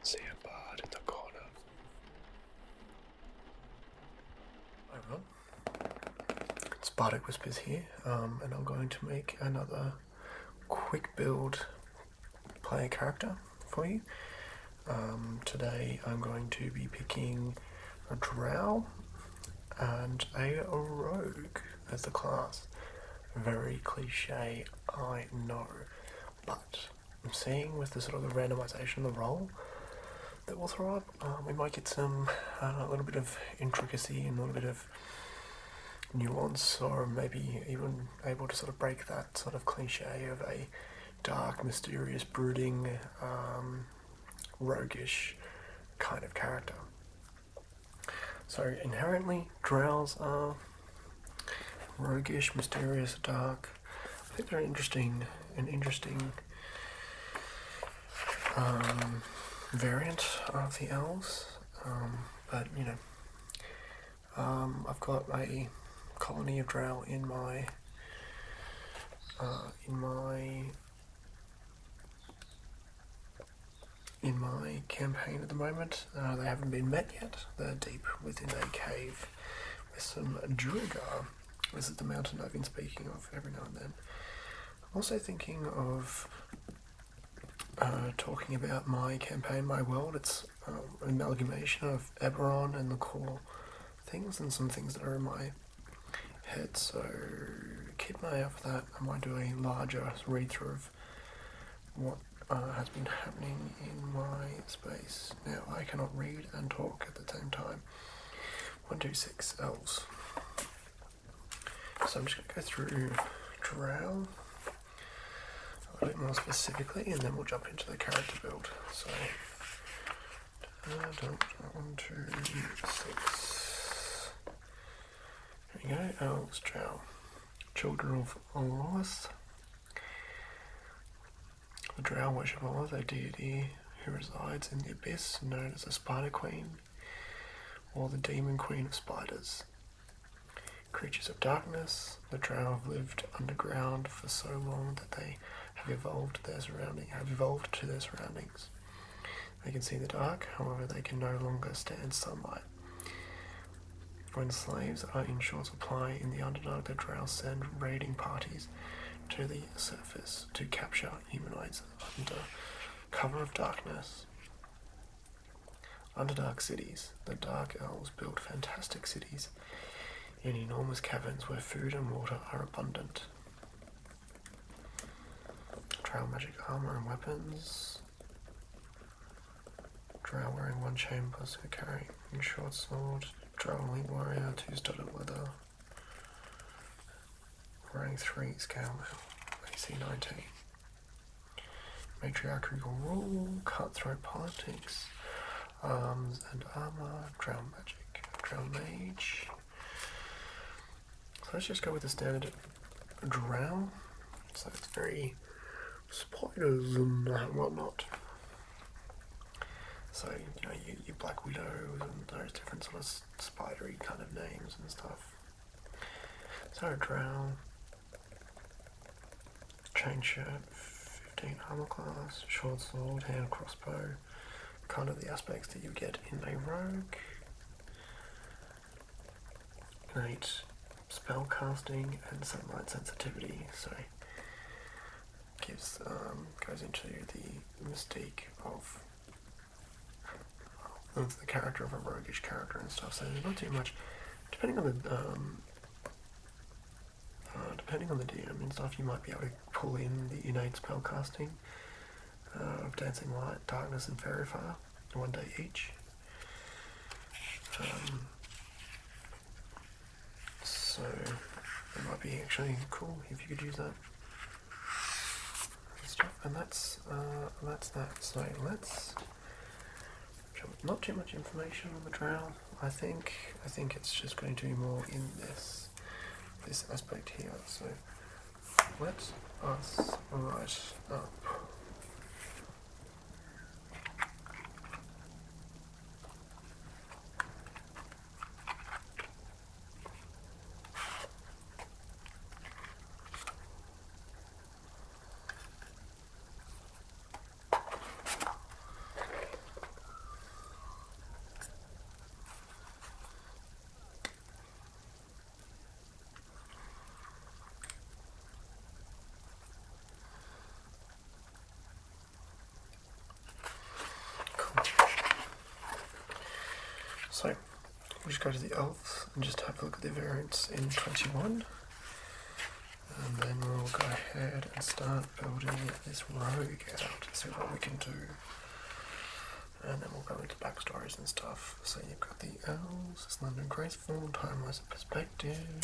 See a bard in the corner. Hi everyone, it's Bardic Whispers here, and I'm going to make another quick build player character for you. Today I'm going to be picking a Drow and a rogue as the class. Very cliche, I know, but I'm seeing with the sort of the randomization of the role that we'll throw up, we might get some a little bit of intricacy and a little bit of nuance, or maybe even able to sort of break that sort of cliche of a dark, mysterious, brooding, roguish kind of character. So inherently, Drows are roguish, mysterious, dark. I think they're an interesting variant of the elves, but you know, I've got a colony of Drow in my campaign at the moment. They haven't been met yet. They're deep within a cave with some Druigar. This is the mountain I've been speaking of every now and then. I'm also thinking of talking about my campaign, my world. It's an amalgamation of Eberron and the core things and some things that are in my head, so keep an eye out for that. I might do a larger read-through of what has been happening in my space. Now, I cannot read and talk at the same time. 1, 2, 6 elves. So I'm just going to go through Drow a bit more specifically, and then we'll jump into the character build. So, 1, 2, 6. There we go. Elves, Drow. Children of Olorth. The Drow worship Olorth, a deity who resides in the abyss, known as the Spider Queen, or the Demon Queen of Spiders. Creatures of darkness, the Drow have lived underground for so long that they have evolved to their surroundings. They can see the dark, however they can no longer stand sunlight. When slaves are in short supply in the Underdark, the Drow send raiding parties to the surface to capture humanoids under cover of darkness. Underdark cities. The Dark Elves build fantastic cities in enormous caverns where food and water are abundant. Drow magic armor and weapons. Drow wearing 1 chain plus carrying a short sword. Drow elite warrior, 2 studded leather. Wearing 3 scale mail. AC 19. Matriarchal rule, cutthroat politics, arms and armor, Drow magic, Drow mage. So let's just go with the standard Drow. So it's very spiders and whatnot. So, you know, your Black Widows and those different sort of spidery kind of names and stuff. So, Drow, chain shirt, 15 armor class, short sword, hand crossbow, kind of the aspects that you get in a rogue. Innate spell casting and sunlight sensitivity, so gives goes into the mystique of the character of a roguish character and stuff. So there's not too much, depending on the DM and stuff. You might be able to pull in the innate spell casting of dancing light, darkness, and fairy fire, 1 day each. So it might be actually cool if you could use that stuff. And that's that. So let's jump. Not too much information on the Drow. I think it's just going to be more in this aspect here. So let us write up. So, we'll just go to the elves and just have a look at the variants in 21. And then we'll go ahead and start building this rogue out, see what we can do. And then we'll go into backstories and stuff. So you've got the elves, slender and graceful, timeless perspective.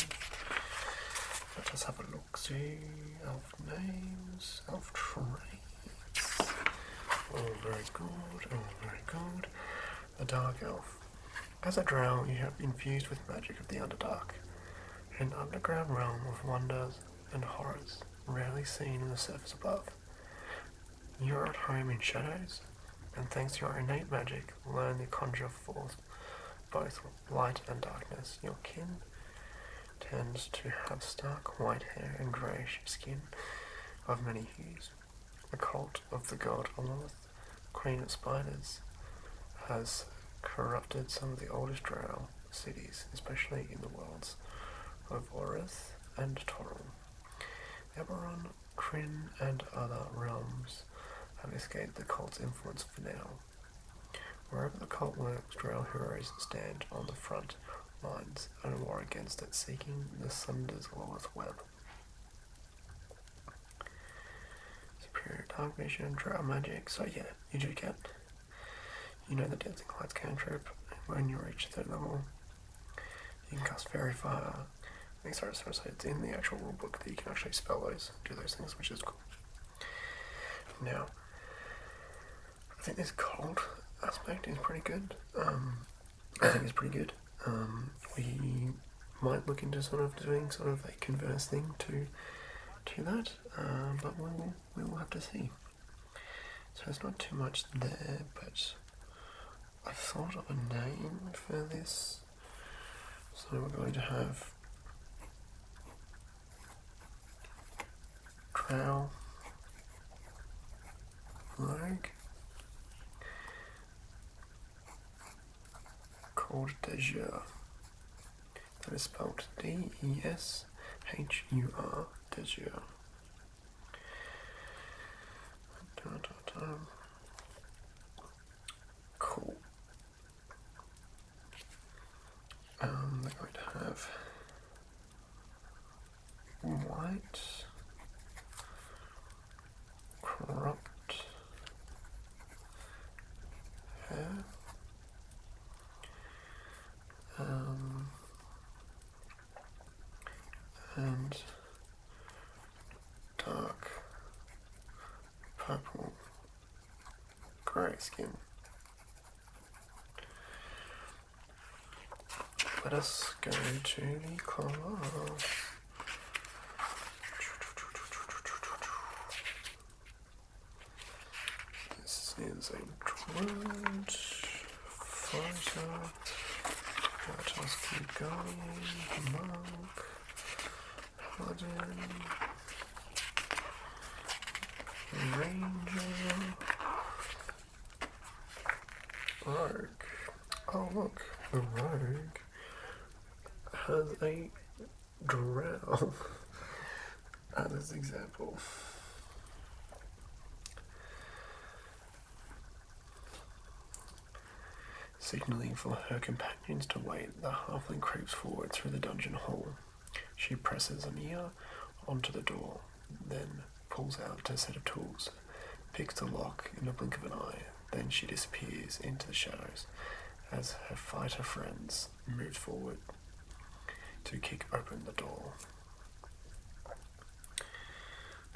Let us have a look, see. Elf names, elf traits. All very good, all very good. The dark elf. As a drow, you have infused with magic of the Underdark, an underground realm of wonders and horrors rarely seen on the surface above. You are at home in shadows, and thanks to your innate magic, learn to conjure forth both light and darkness. Your kin tends to have stark white hair and greyish skin of many hues. The cult of the god Lilith, Queen of Spiders, has corrupted some of the oldest Drow cities, especially in the worlds of Orith and Toril. Eberron, Kryn, and other realms have escaped the cult's influence for now. Wherever the cult works, Drow heroes stand on the front lines and war against it, seeking the Sunder's Lilith web. Superior dark vision, Drow magic. So yeah, you do get, the Dancing Lights cantrip. When you reach 3rd level, you can cast Fairy Fire. Sorry, it's in the actual rulebook that you can actually spell those, do those things, which is cool. Now, I think this cold aspect is pretty good. I think it's pretty good. We might look into sort of doing sort of a converse thing to that, but we'll have to see. So it's not too much there, but I thought of a name for this. So we're going to have Drow rogue called Deshur. That is spelled Deshur, Deshur. Cool. They're going to have white, corrupt hair, and dark purple grey skin. Let us go to the class. This is a druid fighter. Let us keep going. Monk, paladin, ranger, rogue. Oh look, the rogue has a drow as its example. Signaling for her companions to wait, the halfling creeps forward through the dungeon hall. She presses an ear onto the door, then pulls out a set of tools, picks the lock in a blink of an eye, then she disappears into the shadows as her fighter friends move forward to kick open the door.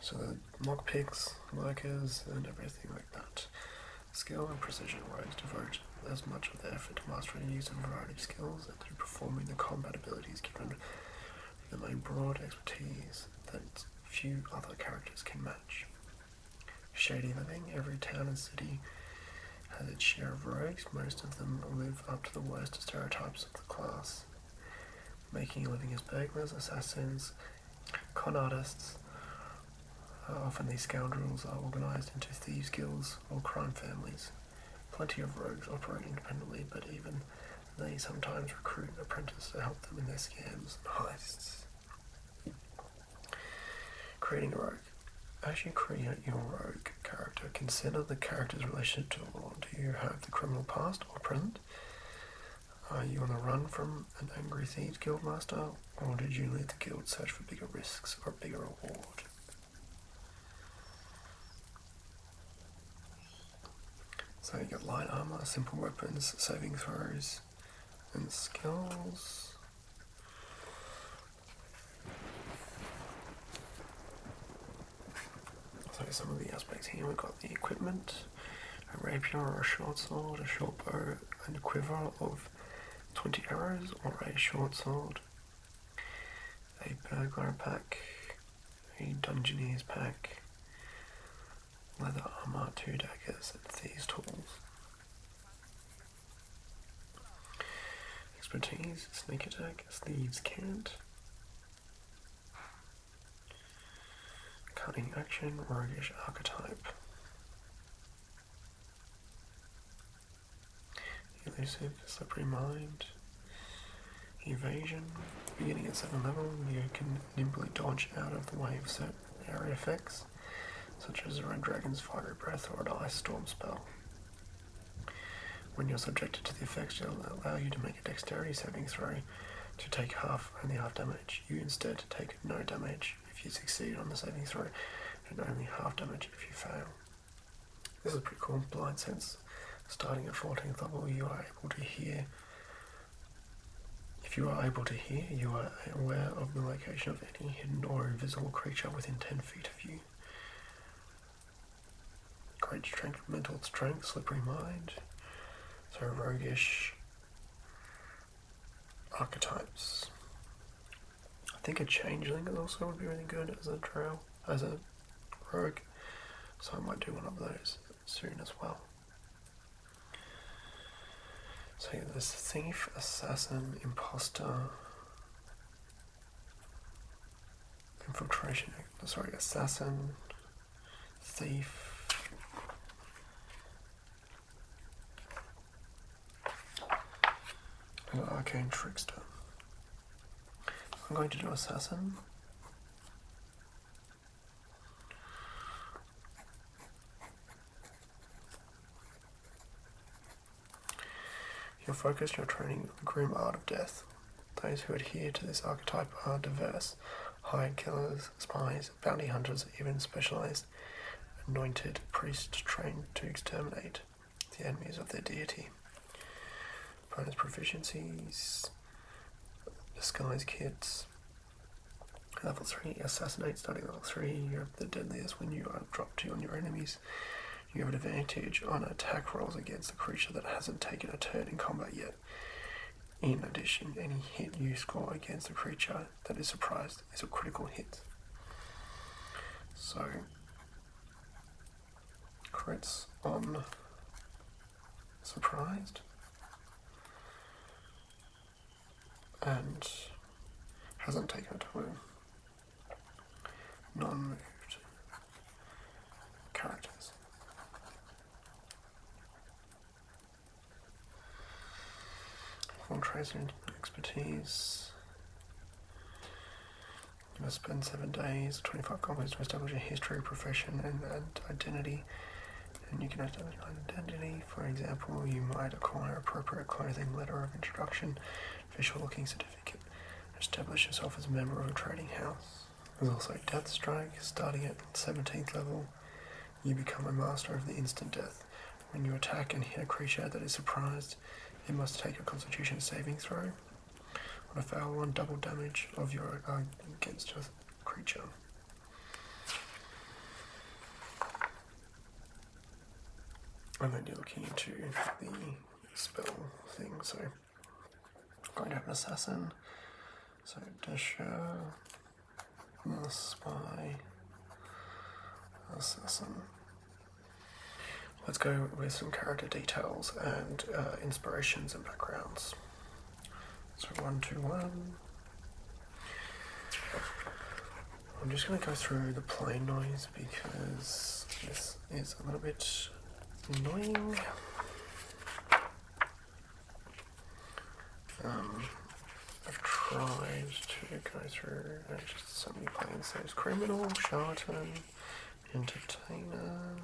So the lockpicks, lurkers, and everything like that. Skill and precision rogues devote as much of their effort to mastering and using a variety of skills and to performing the combat abilities, given them a broad expertise that few other characters can match. Shady living, every town and city has its share of rogues. Most of them live up to the worst stereotypes of the class, making a living as burglars, assassins, con artists. Often these scoundrels are organised into thieves' guilds or crime families. Plenty of rogues operate independently, but even they sometimes recruit an apprentice to help them in their scams and heists. Creating a rogue. As you create your rogue character, consider the character's relationship to the law. Do you have the criminal past or present? Are you on the run from an angry thieves guildmaster, or did you lead the guild search for bigger risks or a bigger reward? So you got light armor, simple weapons, saving throws, and skills. So some of the aspects here, we've got the equipment, a rapier or a short sword, a short bow, and a quiver of 20 arrows, or a short sword, a burglar pack, a dungeoneer's pack, leather armor, 2 daggers, and thieves' tools. Expertise, sneak attack, thieves' cant, cunning action, rogue-ish archetype, elusive, slippery mind, evasion. Beginning at 7 level, you can nimbly dodge out of the way of certain area effects, such as a red dragon's fiery breath or an ice storm spell. When you're subjected to the effects, it'll allow you to make a dexterity saving throw to take only half damage. You instead take no damage if you succeed on the saving throw, and only half damage if you fail. This is pretty cool. Blind sense. Starting at 14th level, you are able to hear. If you are able to hear, you are aware of the location of any hidden or invisible creature within 10 feet of you. Great strength, mental strength, slippery mind. So roguish archetypes. I think a changeling also would be really good as a drow, as a rogue. So I might do one of those soon as well. So there's thief, assassin, imposter, infiltration, assassin, thief, and arcane trickster. I'm going to do assassin. You're focused on training the grim art of death. Those who adhere to this archetype are diverse: hired killers, spies, bounty hunters, even specialized anointed priests trained to exterminate the enemies of their deity. Bonus proficiencies, disguise kits. Level 3, assassinate. Starting level 3, you're the deadliest when you are dropped 2 on your enemies. You have an advantage on attack rolls against the creature that hasn't taken a turn in combat yet. In addition, any hit you score against a creature that is surprised is a critical hit. So, crits on surprised and hasn't taken a turn. Non-moved characters. Full trace and expertise. You must spend 7 days, 25 combats to establish a history, profession, and identity. And you can establish an identity. For example, you might acquire appropriate clothing, letter of introduction, official-looking certificate. Establish yourself as a member of a trading house. There's also Death Strike. Starting at 17th level, you become a master of the instant death. When you attack and hit a creature that is surprised, it must take a Constitution saving throw. On a fail one, double damage of your against a creature. And then you're looking into the spell thing. So I'm going to have an assassin. So Deshur, the spy, assassin. Let's go with some character details and inspirations and backgrounds. So 1, 2, 1. I'm just going to go through the plane noise because this is a little bit annoying. I've tried to go through just so many planes. There's criminal, charlatan, entertainer,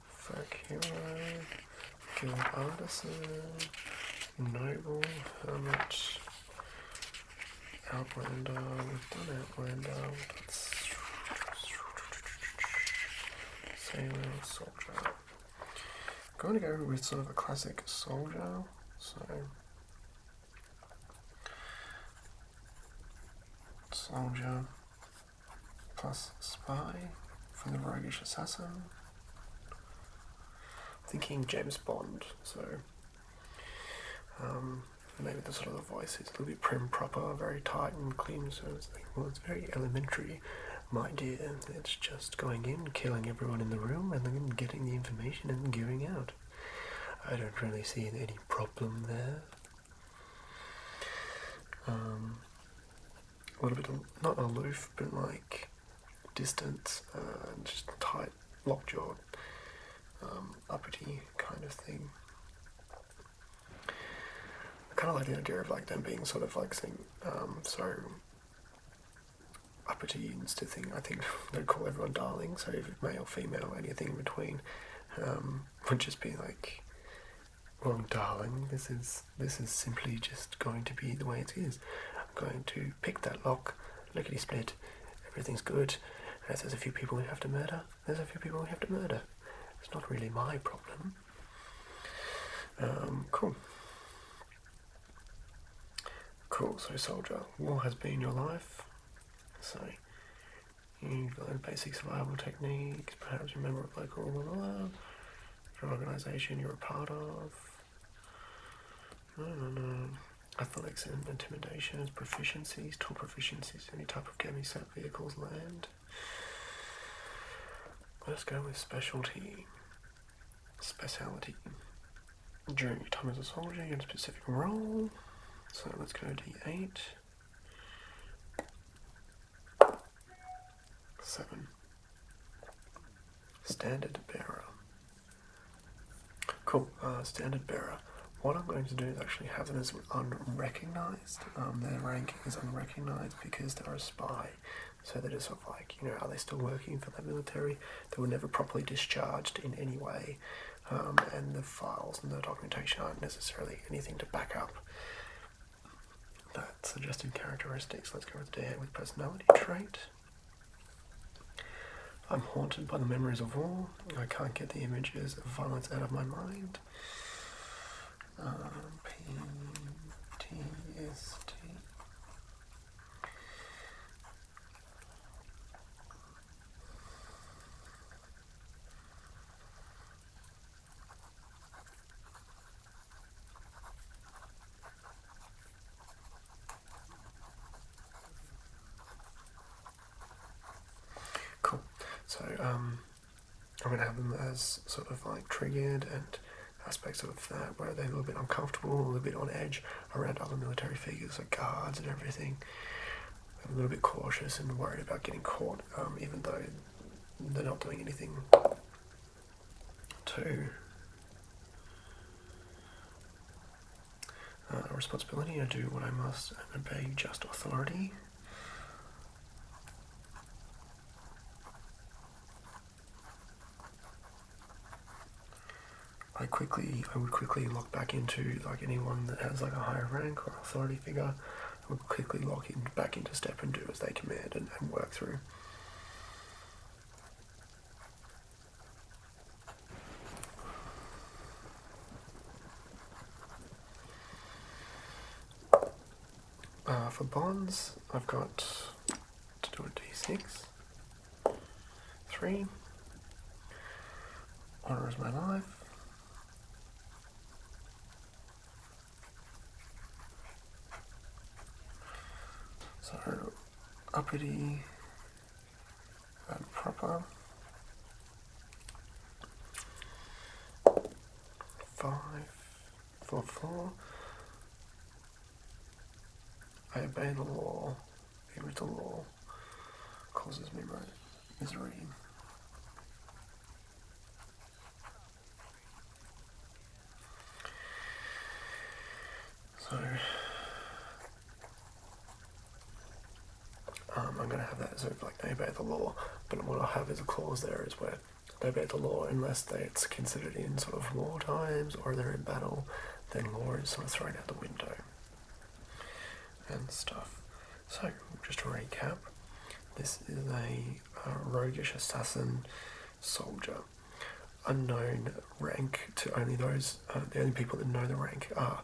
folk hero, guild artisan, Noble, Hermit, Outlander, we've done Outlander, Sailor, Soldier. I'm going to go with sort of a classic soldier, so soldier plus spy for the roguish assassin. Thinking James Bond, so maybe the sort of the voice is a little bit prim proper, very tight and clean, so it's like, well, it's very elementary, my dear. It's just going in, killing everyone in the room, and then getting the information and giving out. I don't really see any problem there. A little bit, not aloof, but like distant, just tight, lockjawed, uppity kind of thing. I kind of like the idea of like them being sort of like saying, so uppity instead thing. I think they'd call everyone darling, so if male, female, anything in between, would just be like, well, darling, this is simply just going to be the way it is. I'm going to pick that lock, lickety split, everything's good. And if there's a few people we have to murder, there's a few people we have to murder. It's not really my problem. Cool. Cool, so soldier, war has been your life. So you've learned basic survival techniques, perhaps you're a member of local an organisation you're a part of. Athletics and intimidation as proficiencies, tool proficiencies, any type of gaming set vehicles, land. Let's go with specialty. During your time as a soldier, you get a specific role. So let's go D8. 7. Standard bearer. Cool, standard bearer. What I'm going to do is actually have them as unrecognized. Their ranking is unrecognized because they're a spy. So they're just sort of like, are they still working for the military? They were never properly discharged in any way. And the files and the documentation aren't necessarily anything to back up that suggested characteristics. Let's go with D8 with personality trait. I'm haunted by the memories of war. I can't get the images of violence out of my mind. PTSD. Cool. So I'm going to have them as sort of like triggered and aspects of that where they're a little bit uncomfortable, a little bit on edge around other military figures like guards and everything. I'm a little bit cautious and worried about getting caught, even though they're not doing anything to responsibility. I do what I must and obey just authority. I would quickly lock back into like anyone that has like a higher rank or authority figure. I would quickly lock back into step and do as they command and work through. For bonds, I've got to do a D6. 3. Honor is my life. So, uppity and proper. 5 for 4. I obey the law, even if the law causes me misery. So, I'm going to have that as sort of like they obey the law, but what I'll have is a clause there is where they obey the law unless it's considered in sort of war times or they're in battle, then lore is sort of thrown out the window and stuff. So, just to recap, this is a roguish assassin soldier. Unknown rank to only those, the only people that know the rank are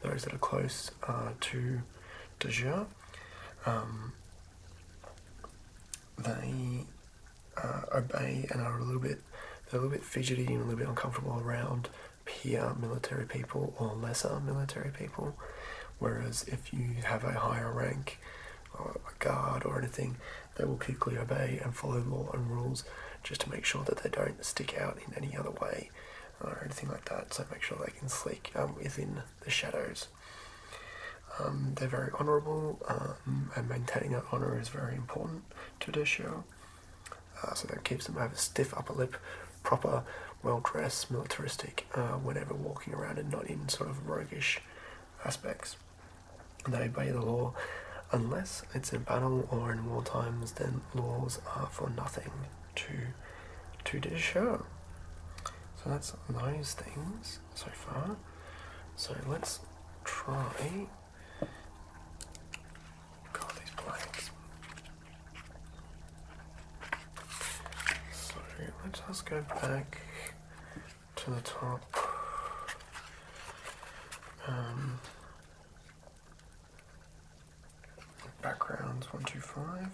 those that are close to Deshur. They obey and are they're a little bit fidgety and a little bit uncomfortable around peer military people or lesser military people. Whereas if you have a higher rank or a guard or anything, they will quickly obey and follow law and rules just to make sure that they don't stick out in any other way or anything like that. So make sure they can sneak within the shadows. They're very honourable, and maintaining that honour is very important to Deshur. So that keeps them have a stiff upper lip, proper, well-dressed, militaristic, whenever walking around and not in sort of roguish aspects. They obey the law unless it's in battle or in war times, then laws are for nothing to Deshur. So that's those things so far. So let's try. God, these blanks. So let's just go back to the top. Backgrounds 125.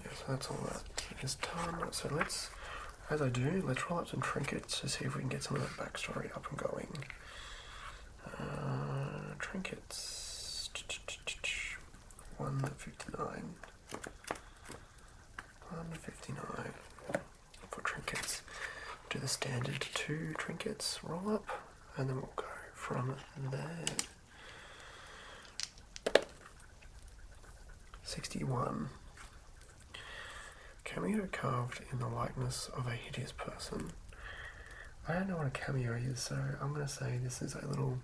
Yes, that's all that is done. So let's, as I do, let's roll up some trinkets to see if we can get some of that backstory up and going. Trinkets. 159. 159 for trinkets. Do the standard 2 trinkets, roll up, and then we'll go from there. 61. Cameo carved in the likeness of a hideous person. I don't know what a cameo is, so I'm going to say this is a little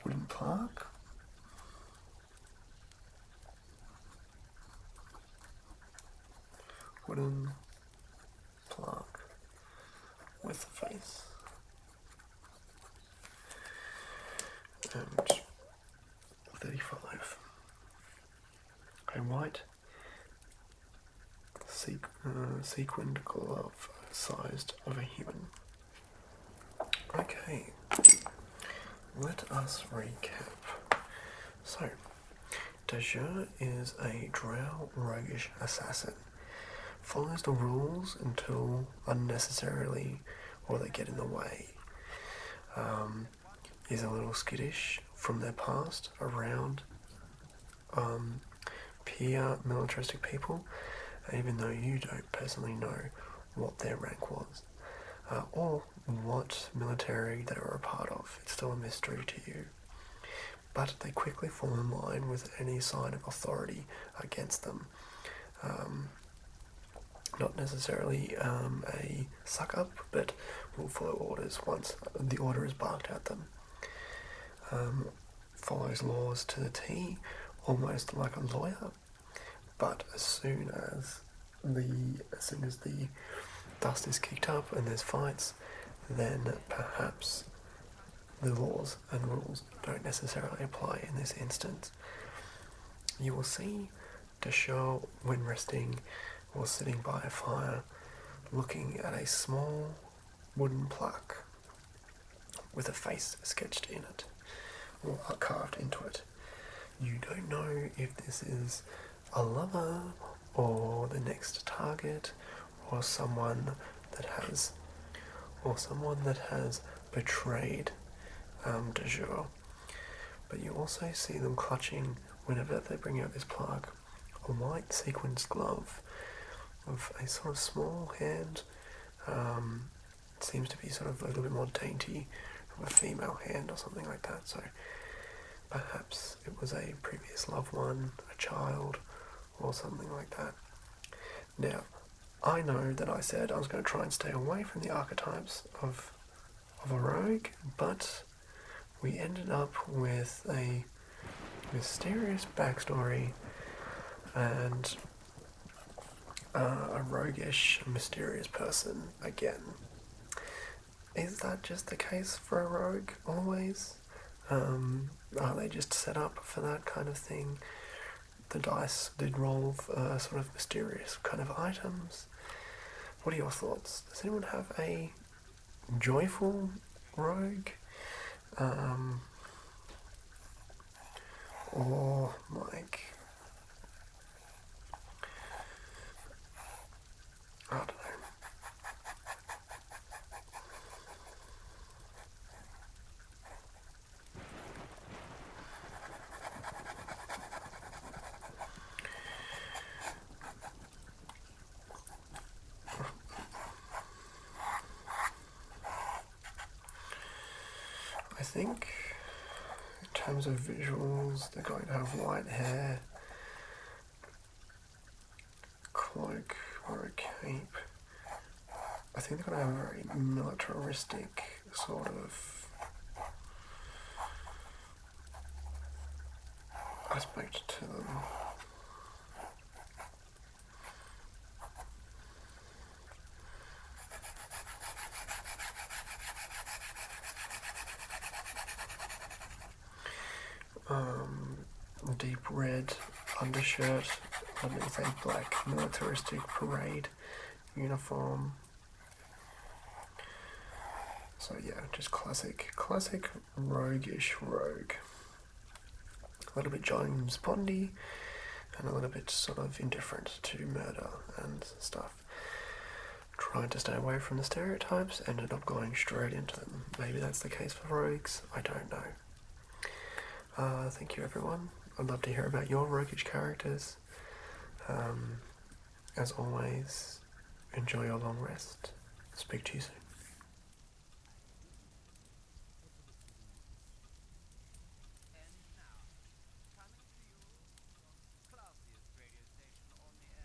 wooden plaque. Wooden plaque with a face. And 35. A white sequined glove sized of a human. Okay, let us recap. So, Deshur is a Drow roguish assassin. Follows the rules until unnecessarily or they get in the way. Is a little skittish from their past around peer militaristic people, even though you don't personally know what their rank was or what military they were a part of. It's still a mystery to you. But they quickly fall in line with any sign of authority against them. Not necessarily a suck-up, but will follow orders once the order is barked at them. Follows laws to the T, almost like a lawyer, but as soon as the dust is kicked up and there's fights, then perhaps the laws and rules don't necessarily apply in this instance. You will see Deshur, when resting or sitting by a fire, looking at a small wooden plaque with a face sketched in it, or carved into it. You don't know if this is a lover, or the next target, or someone that has betrayed Deshur. But you also see them clutching, whenever they bring out this plaque, a white sequenced glove of a sort of small hand. It seems to be sort of a little bit more dainty from a female hand or something like that. So perhaps it was a previous loved one, a child, or something like that. Now, I know that I said I was going to try and stay away from the archetypes of a rogue, but we ended up with a mysterious backstory and a roguish, mysterious person again. Is that just the case for a rogue always? Are they just set up for that kind of thing? The dice did roll for sort of mysterious kind of items. What are your thoughts? Does anyone have a joyful rogue? Or like, I don't know. I think in terms of visuals, they're going to have white hair, cloak or a cape. I think they're going to have a very militaristic sort of aspect to them. Deep red undershirt underneath a black militaristic parade uniform. So yeah, just classic roguish rogue. A little bit James Bondy and a little bit sort of indifferent to murder and stuff. Trying to stay away from the stereotypes, ended up going straight into them. Maybe that's the case for rogues, I don't know. Thank you everyone. I'd love to hear about your roguish characters. As always, enjoy your long rest. Speak to you soon.